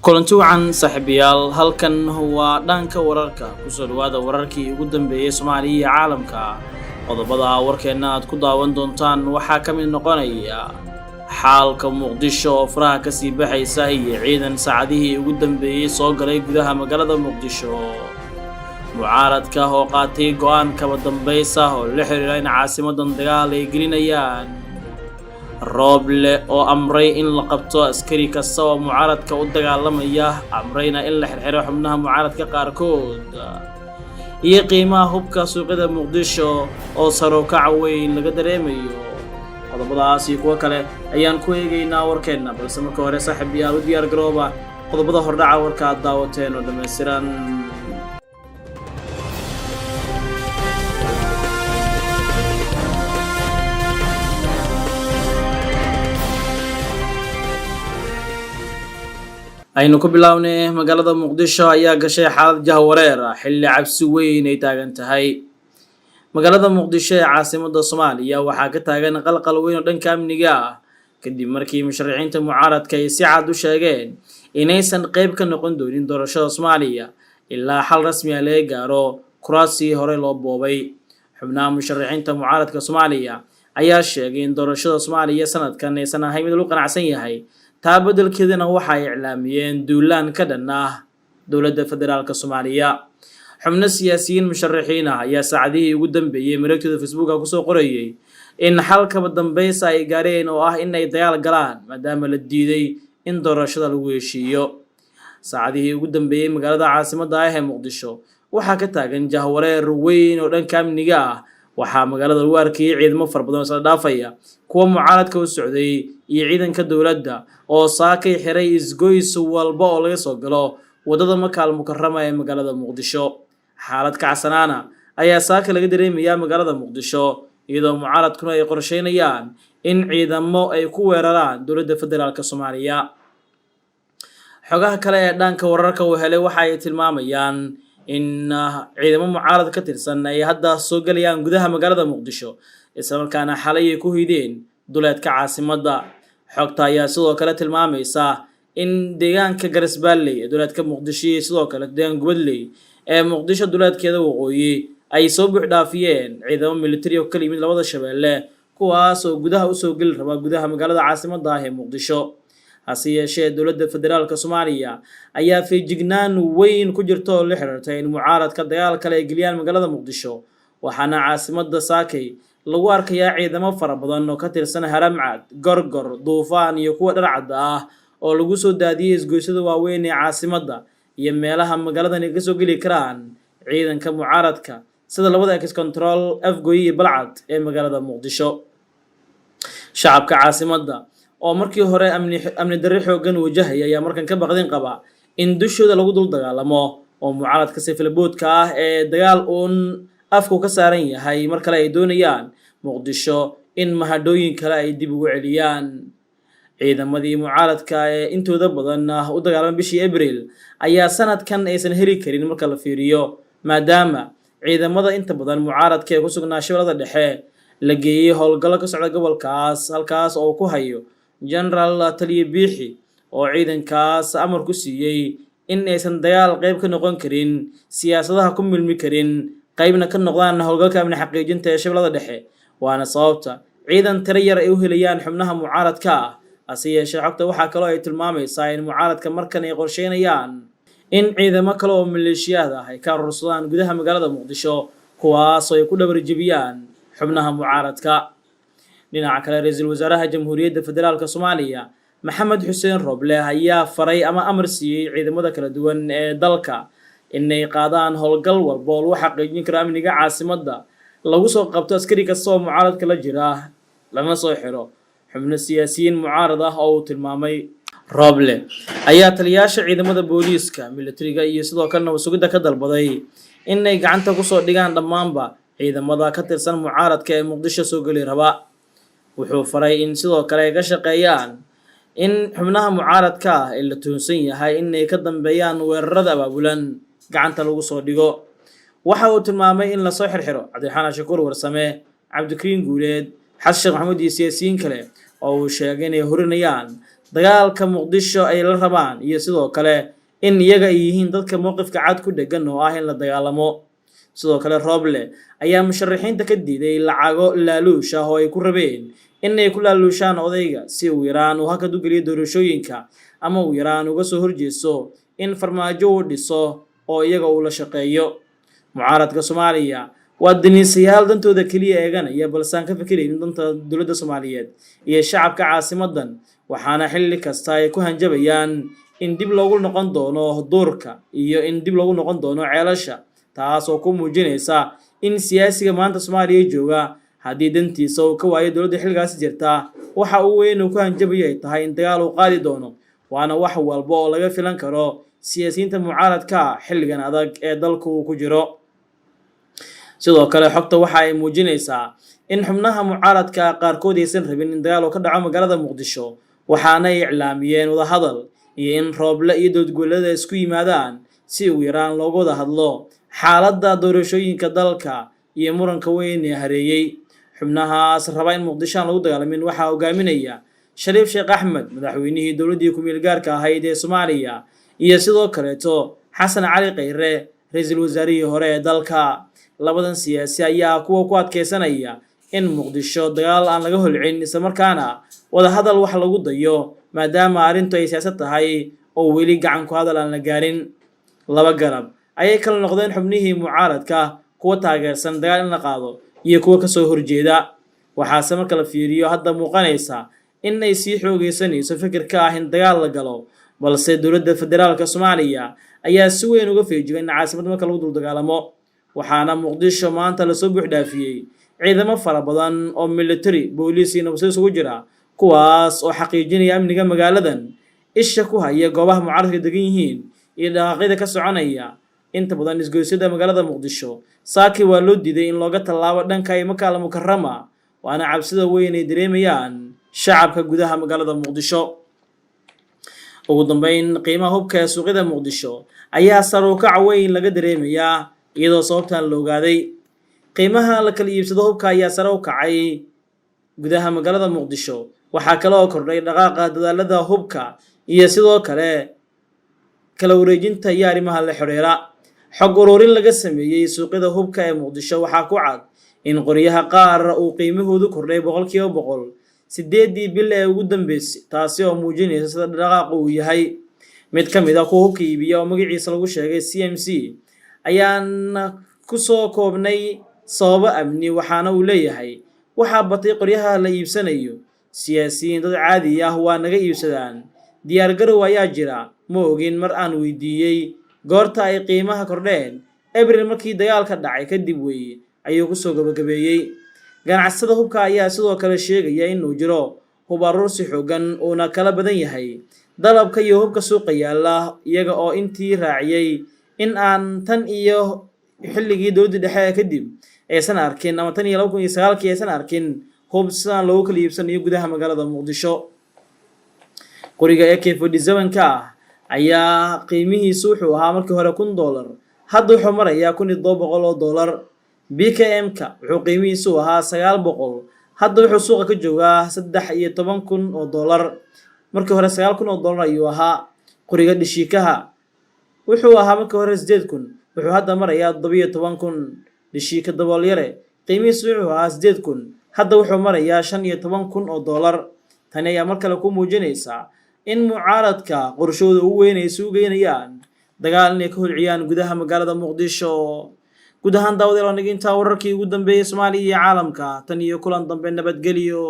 kulanti wacan saaxiibayaal halkan waa dhanka wararka ku soo dhawaada wararkii ugu dambeeyay Soomaaliya iyo caalamka qodobada warkeena aad ku daawan doontaan waxaa ka mid noqonaya xaalka Muqdisho oo faraha ka sii baxaysa iyo ciidan saacadihii ugu dambeeyay soo galay gudaha magaalada Muqdisho mucaaradka oo qaatay go'aan kaba dambaysa oo la xiriira in caasimadan dagaal ay gelinayaan Roble oo amray in la qabto askari kasta oo mucaaradka u dagaalamaya amrayna in la xirxiro xubnaha mucaaradka qaarkood iyo qiimaha hubka suuqyada Muqdisho oo sare u kac weyn laga dareemayo qodobadaas iyo kuwa kale ayaan ku eegaynaa warkeena balse marka hore saaxiibayaal u diyaar garooba qodobada hordhaca warka aad daawateen oo dhameystiran aynu ku bilawnay magaalada Muqdisho ayaa gashay xaalad jahwareer xilli cabsi weyn ay taagan tahay magaalada Muqdisho ee caasimadda Soomaaliya waxaa ka taagan qalqal weyn oo dhanka amniga ah kadib markii musharaxiinta mucaaradka ay si cad u sheegeen inaysan qayb ka noqon doonin doorashada Soomaaliya ilaa xal rasmi ah laga gaaro kuraasi hore loo boobay xubnaha musharaxiinta mucaaradka Soomaaliya ayaa sheegay in doorashada Soomaaliya sanadkan aysan ahayn mid lagu qanacsan yahay taabadalkeedana waxa ay iclaamiyeen duulaan ka dhan ah dowladda federaalka Soomaaliya xubno siyaasiyiin musharaxiin ah ayaa saacadihii ugu dambeeyay mareegtooda Facebook ku soo qorayay in xalka dambaysa ay gaareen oo ah in ay dagaal galaan maadaama la diiday in doorashada lagu heshiiyo saacadihii ugu dambeeyay magaalada caasimadda ah ee Muqdisho waxaa ka taagan jahwareer weyn oo dhanka amniga ah waxaa magaalada lagu arkayay ciidamo far badan oo isla dhaafaya kuwa mucaaradka u socday iyo ciidanka dowladda oo saakay xiray isgoys walba oo laga soo galo wadada Makaal Mukarrama ee magaalada Muqdisho xaalad kacsanaana ayaa saaka laga dareemayaa magaalada Muqdisho iyadoo mucaaradkuna ay qorsheynayaan in ciidamo ay ku weeraraan dowladda federaalka Soomaaliya xogaha kale ee dhanka wararka uu helay waxa ay tilmaamayaan in ciidamo mucaarad ka tirsan ay hadda soo galayaan gudaha magaalada Muqdisho isla markaana xalay ay ku hideen duleedka caasimadda xogta ayaa sidoo kale tilmaamaysa in deegaanka Garisbaalley ee duleedka Muqdisho iyo sidoo kale deegaanka Gubadley ee Muqdisho duleedkeeda waqooyi ay soo buux dhaafiyeen ciidamo militari oo kala yimid labada shabeelle kuwaas oo gudaha u soo gali raba gudaha magaalada caasimadda ah ee Muqdisho hase yeeshee dowladda federaalka Soomaaliya ayaa feejignaan weyn ku jirta oo la xiriirta in mucaaradka dagaal kale ay geliyaan magaalada Muqdisho waxaana caasimadda saakay lagu arkayaa ciidamo fara badan oo ka tirsan Haramcad, Gorgor, Duufaan iyo kuwa dharcad ah oo lagu soo daadiyay isgoysyada waaweyn ee caasimadda iyo meelaha magaaladan ay ka soo gali karaan ciidanka mucaaradka sida labada ex-control Afgoy iyo Balcad ee magaalada Muqdisho shacabka caasimadda oo markii hore amni darro xoogan wajahaya ayaa markan ka baqdin qaba in dushooda lagu dul dagaalamo oo mucaaradka sifilboodka ah ee dagaal afku ka saaran yahay mar kale ay doonayaan Muqdisho in mahadooyin kale ay dib ugu celiyaan ciidamadii mucaaradka ee intooda badan u dagaalamay bishii Abriil ayaa sanadkan aysan heli karin marka la fiiriyo maadaama ciidamada inta badan mucaaradka ee ku sugnaa shabeellada dhexe la geeyay howlgallo ka socda gobolkaas halkaas oo ku hayo General Taliye Biixi oo ciidankaas amar ku siiyay in aysan dagaal qayb ka noqon karin siyaasadaha ku milmi karin qaybna ka noqdaan howlgalka amni xaqiijinta ee shabeellada dhexe waana sababta ciidan tiro yar ay u helayaan xubnaha mucaaradka ah hase yeeshee xogta waxaa kaloo ay tilmaamaysaa in mucaaradka markan ay qorsheynayaan in ciidamo kale oo maleeshiyaad ah ay ka urursadaan gudaha magaalada Muqdisho kuwaas oo ay ku dhabar jebiyaan xubnaha mucaaradka dhinaca kale ra'iisul wasaaraha jamhuuriyadda federaalka Soomaaliya Maxamed Xuseen Roble ayaa faray ama amar siiyay ciidamada kala duwan ee dalka inay qaadaan howlgal walba oo lagu xaqiijin karo amniga caasimadda lagu soo qabto askari kasta oo mucaaradka la jira lana soo xiro xubno siyaasiyiin mucaarad ah oo uu tilmaamay Roble ayaa taliyaasha ciidamada booliiska militariga iyo sidoo kale nabad-sugidda ka dalbaday inay gacanta ku soo dhigaan dhammaanba ciidamada ka tirsan mucaaradka ee Muqdisho soo gali raba wuxuu faray in sidoo kale ay ka shaqeeyaan in xubnaha mucaaradka ah ee la tuhunsan yahay inay ka dambeeyaan weerarada abaabulan gacanta lagu soo dhigo waxa uu tilmaamay in la soo xirxiro Cabdiraxmaan Shakuur Warsame Cabdikariin Guuleed Xasan Sheekh Maxamuud iyo siyaasiyiin kale oo uu sheegay inay horinayaan dagaalka muqdisho ay la rabaan iyo sidoo kale in iyaga ay yihiin dadka mowqifka cad ku dhegan oo ah in la dagaalamo. sidoo kale Roble ayaa musharaxiinta ka diiday lacago laaluush ah oo ay ku rabeen inay ku laaluushaan odayga si uu yaraan u hakad u geliyo doorashooyinka ama uu yaraan uga soo horjeeso in farmaajo uu dhiso oo iyaga uu la shaqeeyo. mucaaradka Soomaaliya waa diniisayaal dantooda kaliya eeganaya balse aan ka fikiraynin danta dowladda Soomaaliyeed iyo shacabka caasimadan, waxaana xilli kasta ay ku hanjabayaan in dib loogu noqon doono duurka iyo in dib loogu noqon doono ceelasha, taas oo ku muujinaysa in siyaasiga maanta Soomaaliya jooga haddii dantiisa uu ka waayo dowladda xilligaas jirta waxa uu weyn ku hanjabayo ay tahay in dagaal uu qaadi doono, waana wax walba oo laga filan karo siyaasiyiinta mucaaradka xilligan adag ee dalku uu ku jiro. sidoo kale xogta waxa ay muujinaysaa in xubnaha mucaaradka qaarkood aysan rabin in dagaal uu ka dhaco magaalada Muqdisho, waxaana ay iclaamiyeen wadahadal iyo in Roble iyo dowladgoboleedyada isku yimaadaan si uu yaraan looga wada hadlo xaaladda doorashooyinka dalka iyo muranka weyn ee hareeyay. xubnahaas raba in Muqdisho aan lagu dagaalamin waxaa hogaaminaya Shariif Sheekh Axmed, madaxweynihii dowladdii ku meel gaarka ahayd ee Soomaaliya, iyo sidoo kaleeto Xasan Cali Khayre, ra'iisul wasaarihii hore ee dalka. labadan siyaasi ayaa kuwa ku adkeysanaya in Muqdisho dagaal aan laga holcin isla markaana wada hadal wax lagu dayo maadaama arrintu ay siyaasad tahay oo weli gacan ku hadal aan la gaarin. laba garab ayay kala noqdeen xubnihii mucaaradka, kuwa taageersan dagaal in la qaado iyo kuwa kasoo horjeeda. waxaase marka la fiiriyo hadda muuqanaysa in ay sii xoogeysanayso fikirka ah in dagaal la galo, balse dowladda federaalka Soomaaliya ayaa si weyn uga feejigan in caasimadda marka lagu dul dagaalamo. waxaana Muqdisho maanta la soo buux dhaafiyay ciidamo fara badan oo military, booliis iyo nabad isugu jira, kuwaas oo xaqiijinaya amniga magaaladan, isha ku haya goobaha mucaaradka degan yihiin iyo dhaqaaqyada ka soconaya. inta badan isgoysyada magaalada Muqdisho saaki waa loo diiday in looga tallaabo dhanka Maka al-Mukarrama, waana cabsida weyn ay dareemayaan shacabka gudaha magaalada Muqdisho. ugu dambeyn, qiimaha hubka ee suuqyada Muqdisho ayaa sare u kac weyn laga dareemayaa iyadoo sababtan la ogaaday. qiimaha la kala iibsado hubka ayaa sare u kacay gudaha magaalada Muqdisho, waxaa kale oo kordhay dhaqaaqa dadaalada hubka iyo sidoo kale kala wareejinta iyo arrimaha la xiriira. xog ururin laga sameeyay suuqyada hubka ee Muqdisho waxaa ku cad in qoryaha qaar uu qiimahoodu kordhay 100% 8 bil ee ugu dambeysay, taasi oo muujinaysa sida dhaqaaqa uu yahay. mid ka mid ah kuwa hubka iibiya oo magaciisa lagu sheegay CMC ayaan ku soo koobnay sababo amni, waxaana uu leeyahay waxaa batay qoryaha la iibsanayo, siyaasiyiin dad caadi ah waa naga iibsadaan, diyaar garow ayaa jira, ma ogin mar aan weydiiyey goorta ay qiimaha kordheen. Abriil markii dagaalka dhacay kadib weeye ayuu ku soo gabagabeeyay. ganacsada hubka ayaa sidoo kale sheegaya in uu jiro hub aruursi xooggan uuna kala badan yahay dalabka iyo hubka suuqa yaala, iyaga oo intii raaciyay in aan tan iyo xilligii dowladda dhexe kadib aysan arkin ama tan iyo 2009 aysan arkin hub sidaan loogu kala iibsanayo gudaha magaalada Muqdisho. qoriga AK47 ayaa qiimihiisu wuxuu ahaa markii hore $1, hadda wuxuu marayaa $1,200. BKM-ka wuxuu qiimihiisu ahaa $900, hadda wuxuu suuqa ka joogaa $13,000. markii hore $9,000 ayuu ahaa. qoriga Dhishikaha wuxuu ahaa markii hore $8,000, wuxuu hadda marayaa $17,000. Dhishika daboolyare qiimihiisu wuxuu ahaa $8,000, hadda wuxuu marayaa $15,000. tani ayaa mar kale ku muujinaysa in mucaaradka qorshooda ugu weyn ay suugaynayaan dagaal inay ka holciyaan gudaha magaalada Muqdisho. guud ahaan daawadayaal, intaa wararkii ugu dambeeyay Soomaaliya iyo caalamka, tan iyo kulan dambe, nabadgelyo.